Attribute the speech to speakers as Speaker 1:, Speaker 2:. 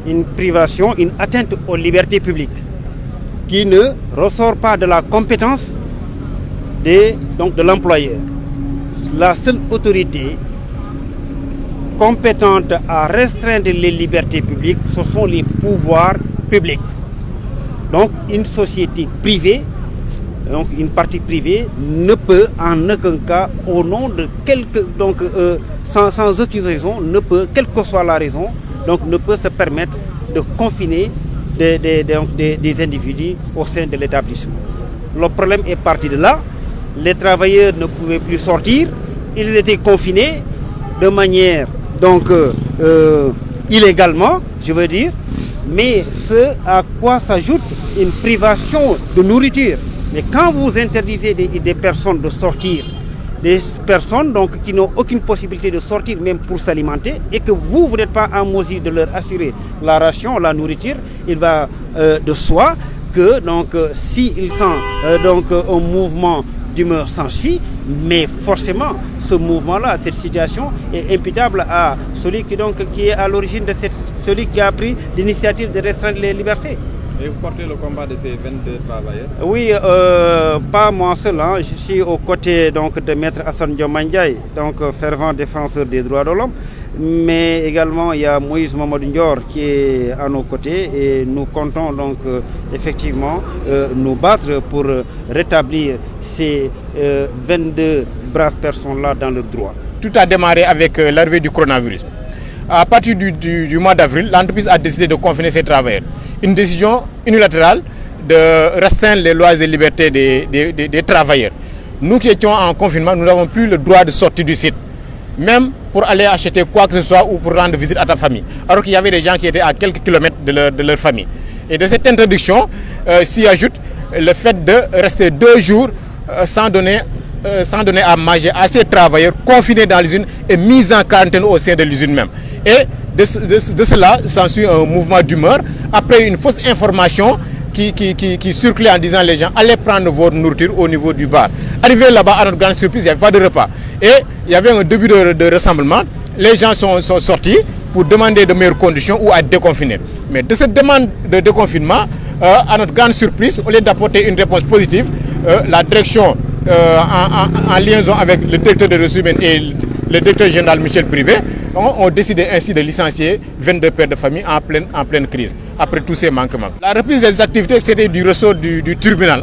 Speaker 1: une privation, une atteinte aux libertés publiques qui ne ressort pas de la compétence de l'employeur. La seule autorité compétente à restreindre les libertés publiques, ce sont les pouvoirs publics. Donc une société privée, donc une partie privée, ne peut en aucun cas, au nom de sans aucune raison, ne peut, quelle que soit la raison, donc ne peut se permettre de confiner des individus au sein de l'établissement. Le problème est parti de là. Les travailleurs ne pouvaient plus sortir, ils étaient confinés de manière illégalement, je veux dire, mais ce à quoi s'ajoute une privation de nourriture. Mais quand vous interdisez des personnes de sortir, des personnes donc, qui n'ont aucune possibilité de sortir même pour s'alimenter, et que vous n'êtes pas en mesure de leur assurer la ration, la nourriture, il va de soi que s'ils sentent un mouvement d'humeur s'ensuit, mais forcément ce mouvement-là, cette situation est imputable à celui qui est à l'origine de celui qui a pris l'initiative de restreindre les libertés.
Speaker 2: Et vous portez le combat de ces 22 travailleurs?
Speaker 1: Oui, pas moi seul. Je suis aux côtés de Maître Hassan Diomandjaï, fervent défenseur des droits de l'homme. Mais également, il y a Moïse Mamadou Ndior qui est à nos côtés et nous comptons effectivement nous battre pour rétablir ces 22 braves personnes-là dans le droit.
Speaker 3: Tout a démarré avec l'arrivée du coronavirus. À partir du mois d'avril, l'entreprise a décidé de confiner ses travailleurs. Une décision unilatérale de restreindre les lois et libertés des travailleurs. Nous qui étions en confinement, nous n'avons plus le droit de sortir du site, même pour aller acheter quoi que ce soit ou pour rendre visite à ta famille. Alors qu'il y avait des gens qui étaient à quelques kilomètres de leur famille. Et de cette interdiction s'y ajoute le fait de rester 2 jours sans donner à manger à ces travailleurs confinés dans l'usine et mis en quarantaine au sein de l'usine même. Et de cela s'ensuit un mouvement d'humeur après une fausse information qui circulait en disant les gens allez prendre votre nourriture au niveau du bar. Arrivé là-bas, à notre grande surprise, il n'y avait pas de repas. Et il y avait un début de rassemblement. Les gens sont sortis pour demander de meilleures conditions ou à déconfiner. Mais de cette demande de déconfinement, à notre grande surprise, au lieu d'apporter une réponse positive, la direction en liaison avec le directeur des ressources humaines et le directeur général Michel Privé ont décidé ainsi de licencier 22 pères de famille en pleine crise, après tous ces manquements. La reprise des activités, c'était du ressort du tribunal.